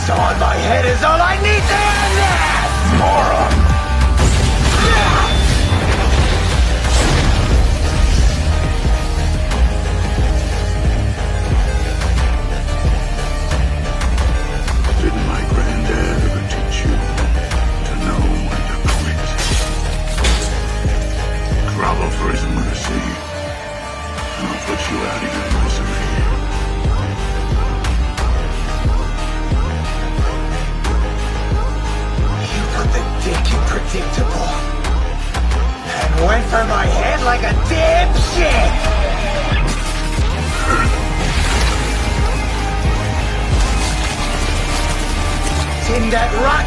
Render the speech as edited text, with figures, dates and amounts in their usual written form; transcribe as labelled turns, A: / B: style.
A: So on my head is all I need to end this! Moron!
B: Didn't my granddad ever teach you to know when to quit? Grovel for his mercy, and I'll put you out of your misery.
A: You got the dick, you predictable. And went for my head like a dipshit! In that rotten